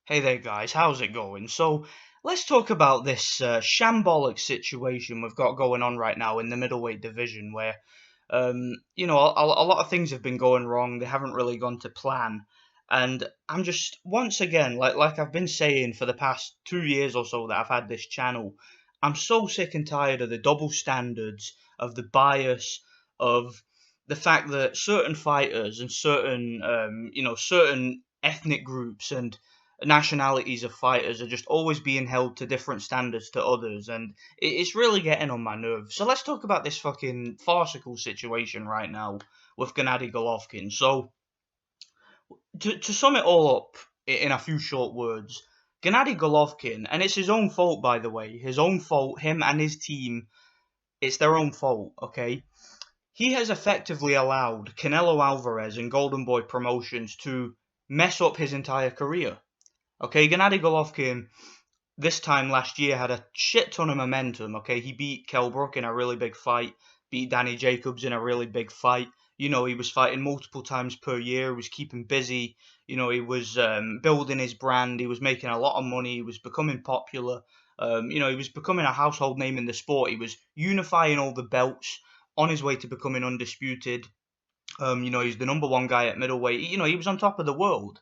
Hey there, guys. How's it going? So, let's talk about this shambolic situation we've got going on right now in the middleweight division, where a lot of things have been going wrong. They haven't really gone to plan, and I'm just once again, like I've been saying for the past 2 years or so that I've had this channel, I'm so sick and tired of the double standards, of the bias, of the fact that certain fighters and certain ethnic groups and nationalities of fighters are just always being held to different standards to others, and it's really getting on my nerves. So let's talk about this fucking farcical situation right now with Gennady Golovkin. So to sum it all up in a few short words, Gennady Golovkin, and it's his own fault, by the way, his own fault, him and his team, it's their own fault, okay? He has effectively allowed Canelo Alvarez and Golden Boy Promotions to mess up his entire career. Okay, Gennady Golovkin this time last year had a shit ton of momentum. Okay, he beat Kell Brook in a really big fight, beat Danny Jacobs in a really big fight. He was fighting multiple times per year. He was keeping busy. He was building his brand. He was making a lot of money. He was becoming popular. He was becoming a household name in the sport. He was unifying all the belts on his way to becoming undisputed. He's the number one guy at middleweight. He was on top of the world.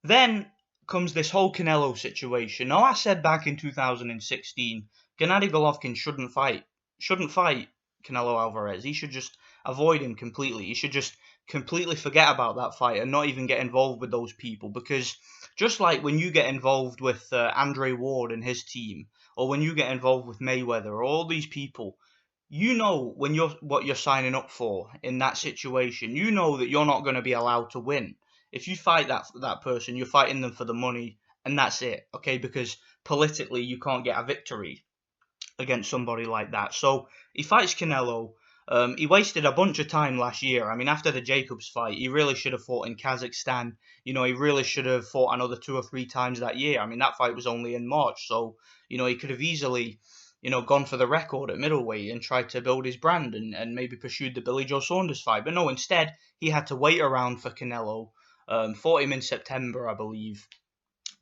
Then comes this whole Canelo situation. Now, I said back in 2016, Gennady Golovkin shouldn't fight Canelo Alvarez. He should just avoid him completely. He should just completely forget about that fight and not even get involved with those people. Because just like when you get involved with Andre Ward and his team, or when you get involved with Mayweather, or all these people, you know when you're what you're signing up for in that situation. You know that you're not going to be allowed to win. If you fight that person, you're fighting them for the money, and that's it. Okay, because politically you can't get a victory against somebody like that. So he fights Canelo. He wasted a bunch of time last year. I mean, after the Jacobs fight, he really should have fought in Kazakhstan. He really should have fought another 2 or 3 times that year. I mean, that fight was only in March, so he could have easily, gone for the record at middleweight and tried to build his brand and maybe pursued the Billy Joe Saunders fight. But no, instead he had to wait around for Canelo. Fought him in September, I believe,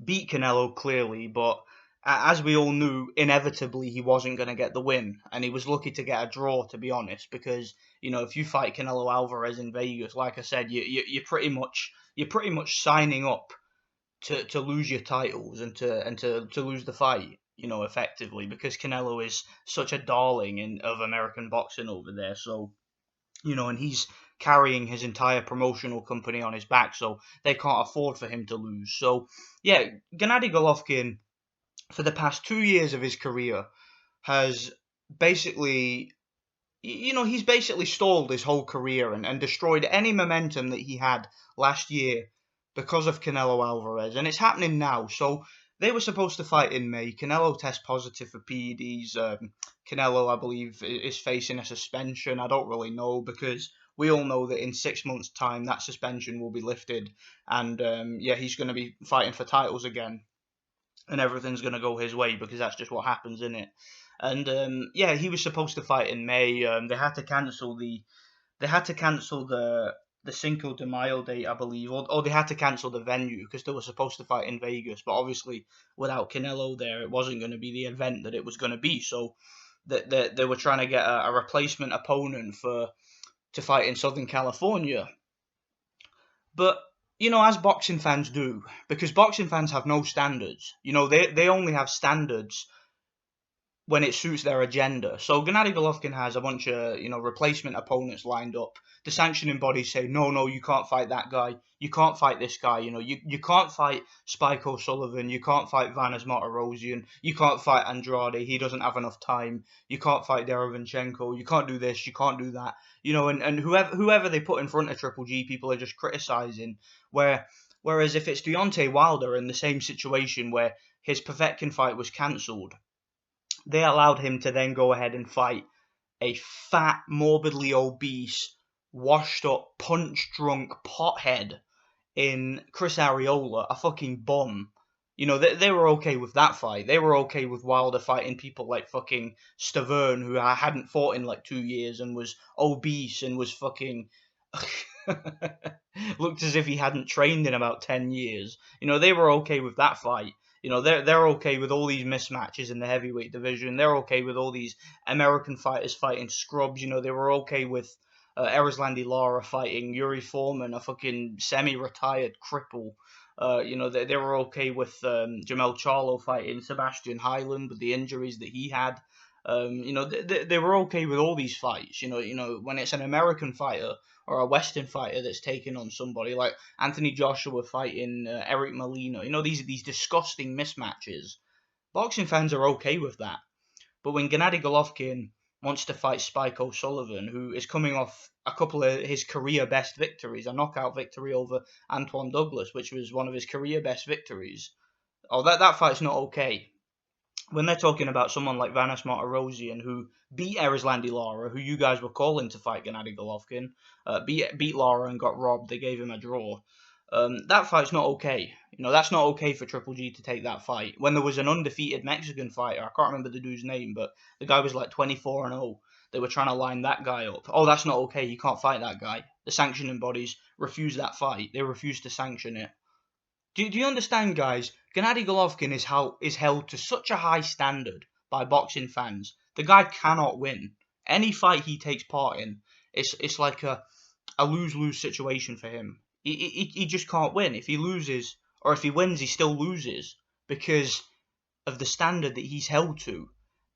beat Canelo clearly, but as we all knew, inevitably he wasn't going to get the win, and he was lucky to get a draw, to be honest. Because if you fight Canelo Alvarez in Vegas, like I said, you're pretty much signing up to lose your titles and to lose the fight. Effectively, because Canelo is such a darling of American boxing over there. So and he's carrying his entire promotional company on his back, so they can't afford for him to lose. So, yeah, Gennady Golovkin, for the past 2 years of his career, has basically, he's basically stalled his whole career and destroyed any momentum that he had last year because of Canelo Alvarez, and it's happening now. So, they were supposed to fight in May. Canelo tests positive for PEDs. Canelo, I believe, is facing a suspension. I don't really know because we all know that in 6 months' time that suspension will be lifted, and yeah, he's going to be fighting for titles again, and everything's going to go his way because that's just what happens in it. And yeah, he was supposed to fight in May. They had to cancel the Cinco de Mayo date, I believe, or they had to cancel the venue because they were supposed to fight in Vegas. But obviously, without Canelo there, it wasn't going to be the event that it was going to be. So they were trying to get a replacement opponent to fight in Southern California. But as boxing fans do, because boxing fans have no standards. They only have standards when it suits their agenda. So Gennady Golovkin has a bunch of replacement opponents lined up. The sanctioning bodies say no, you can't fight that guy. You can't fight this guy. You can't fight Spike O'Sullivan. You can't fight Vanes Martirosyan. You can't fight Andrade. He doesn't have enough time. You can't fight Derevyanchenko. You can't do this. You can't do that. And whoever they put in front of Triple G, people are just criticizing. Whereas if it's Deontay Wilder in the same situation where his Povetkin fight was cancelled, they allowed him to then go ahead and fight a fat, morbidly obese, washed up, punch drunk pothead in Chris Arreola, a fucking bum. They were okay with that fight. They were okay with Wilder fighting people like fucking Stavern, who I hadn't fought in like 2 years and was obese and was fucking Looked as if he hadn't trained in about 10 years. They were okay with that fight. They're okay with all these mismatches in the heavyweight division. They're okay with all these American fighters fighting scrubs. They were okay with Erislandy Lara fighting Yuri Foreman, a fucking semi-retired cripple. They were okay with Jamel Charlo fighting Sebastian Hyland with the injuries that he had. They were okay with all these fights. When it's an American fighter or a Western fighter that's taking on somebody like Anthony Joshua fighting Eric Molina, these disgusting mismatches. Boxing fans are okay with that. But when Gennady Golovkin wants to fight Spike O'Sullivan, who is coming off a couple of his career best victories, a knockout victory over Antoine Douglas, which was one of his career best victories, that fight's not okay. When they're talking about someone like Vanes Martirosyan, who beat Erislandy Lara, who you guys were calling to fight Gennady Golovkin, beat Lara and got robbed, they gave him a draw. That fight's not okay. That's not okay for Triple G to take that fight. When there was an undefeated Mexican fighter, I can't remember the dude's name, but the guy was like 24-0. They were trying to line that guy up. Oh, that's not okay. You can't fight that guy. The sanctioning bodies refused that fight. They refused to sanction it. Do you understand, guys? Gennady Golovkin is held to such a high standard by boxing fans. The guy cannot win. Any fight he takes part in, it's like a lose-lose situation for him. He just can't win. If he loses, or if he wins, he still loses because of the standard that he's held to.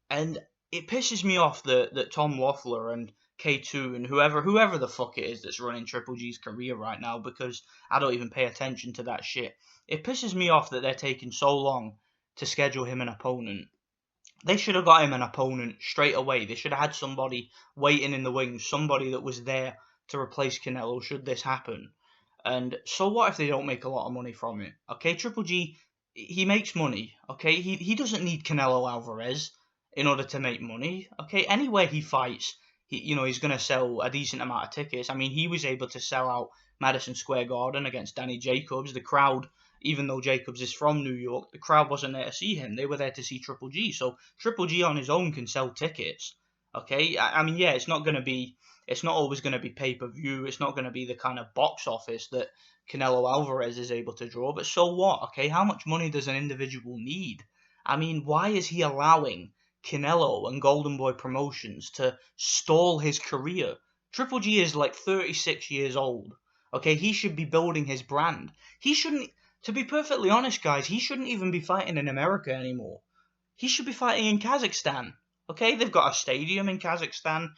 And it pisses me off that Tom Loeffler and K2 and whoever the fuck it is that's running Triple G's career right now, because I don't even pay attention to that shit. It pisses me off that they're taking so long to schedule him an opponent. They should have got him an opponent straight away. They should have had somebody waiting in the wings, somebody that was there to replace Canelo should this happen. And so what if they don't make a lot of money from it? Okay, Triple G, he makes money. Okay, he doesn't need Canelo Alvarez in order to make money. Okay, anywhere he fights, he's going to sell a decent amount of tickets. I mean, he was able to sell out Madison Square Garden against Danny Jacobs. The crowd, even though Jacobs is from New York, the crowd wasn't there to see him. They were there to see Triple G. So Triple G on his own can sell tickets. Okay, I mean, yeah, it's not always going to be pay-per-view. It's not going to be the kind of box office that Canelo Alvarez is able to draw. But so what? Okay, how much money does an individual need? I mean, why is he allowing Canelo and Golden Boy Promotions to stall his career? Triple G is like 36 years old. Okay, he should be building his brand. He shouldn't, to be perfectly honest, guys, he shouldn't even be fighting in America anymore. He should be fighting in Kazakhstan. Okay, they've got a stadium in Kazakhstan.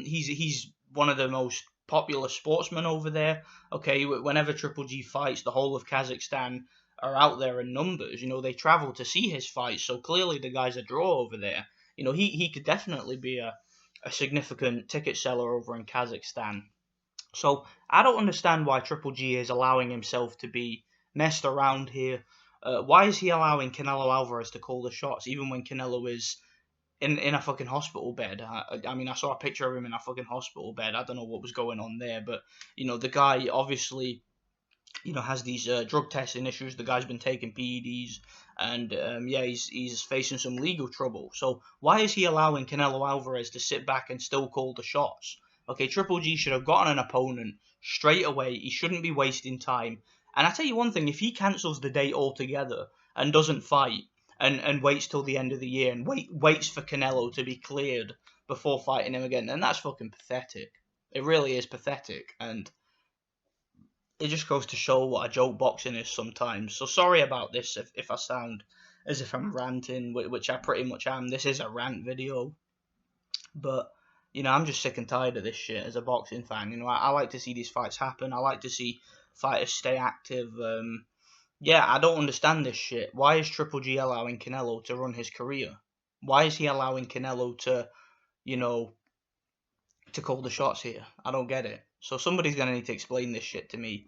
He's one of the most popular sportsmen over there. Okay, whenever Triple G fights, the whole of Kazakhstan are out there in numbers. They travel to see his fights, so clearly the guy's a draw over there. He could definitely be a significant ticket seller over in Kazakhstan. So I don't understand why Triple G is allowing himself to be messed around here. Why is he allowing Canelo Alvarez to call the shots, even when Canelo is in a fucking hospital bed? I mean, I saw a picture of him in a fucking hospital bed. I don't know what was going on there, but the guy obviously has these drug testing issues. The guy's been taking PEDs, and yeah, he's facing some legal trouble. So why is he allowing Canelo Alvarez to sit back and still call the shots? Okay, Triple G should have gotten an opponent straight away. He shouldn't be wasting time. And I tell you one thing: if he cancels the date altogether and doesn't fight, and waits till the end of the year and waits for Canelo to be cleared before fighting him again, then that's fucking pathetic. It really is pathetic, and it just goes to show what a joke boxing is sometimes. So sorry about this if I sound as if I'm ranting, which I pretty much am. This is a rant video, but I'm just sick and tired of this shit as a boxing fan. I like to see these fights happen. I like to see fighters stay active. Yeah, I don't understand this shit. Why is Triple G allowing Canelo to run his career? Why is he allowing Canelo to, you know, to call the shots here? I don't get it. So somebody's gonna need to explain this shit to me.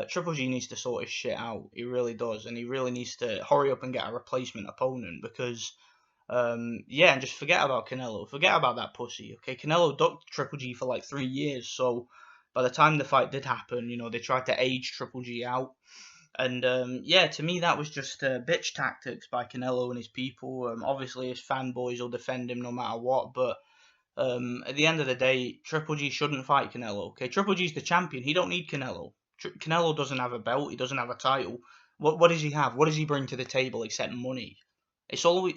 Triple G needs to sort his shit out. He really does, and he really needs to hurry up and get a replacement opponent because, yeah, and just forget about Canelo. Forget about that pussy. Okay, Canelo ducked Triple G for like 3 years. So by the time the fight did happen, they tried to age Triple G out. And yeah, to me that was just bitch tactics by Canelo and his people. Obviously his fanboys will defend him no matter what, but At the end of the day, Triple G shouldn't fight Canelo. Okay, Triple G's the champion. He don't need Canelo. Canelo doesn't have a belt. He doesn't have a title. What does he have? What does he bring to the table except money? It's always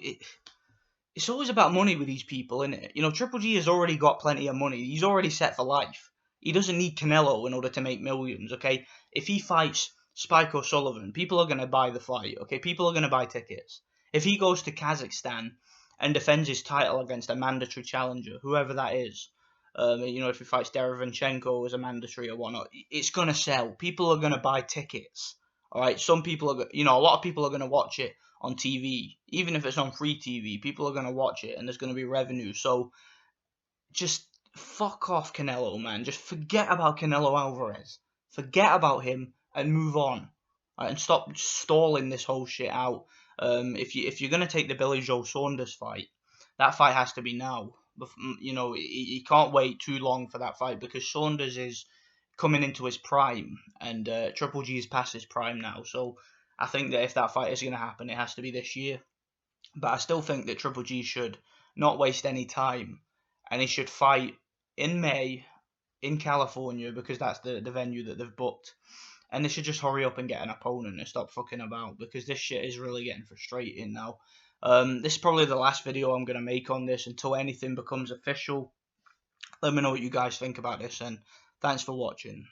it's always about money with these people, isn't it? You know, Triple G has already got plenty of money. He's already set for life. He doesn't need Canelo in order to make millions, okay? If he fights Spike O'Sullivan, people are going to buy the fight, okay? People are going to buy tickets. If he goes to Kazakhstan and defends his title against a mandatory challenger, whoever that is, you know, if he fights Derevyanchenko as a mandatory or whatnot, it's going to sell. People are going to buy tickets, all right? Some people are, you know, a lot of people are going to watch it on TV, even if it's on free TV, people are going to watch it and there's going to be revenue. So just fuck off Canelo, man. Just forget about Canelo Alvarez. Forget about him and move on. Right, and stop stalling this whole shit out. If you're going to take the Billy Joe Saunders fight, that fight has to be now. You know, you can't wait too long for that fight because Saunders is coming into his prime and Triple G is past his prime now. So I think that if that fight is going to happen, it has to be this year. But I still think that Triple G should not waste any time and he should fight in May in California because that's the venue that they've booked. And they should just hurry up and get an opponent and stop fucking about because this shit is really getting frustrating now. This is probably the last video I'm going to make on this until anything becomes official. Let me know what you guys think about this and thanks for watching.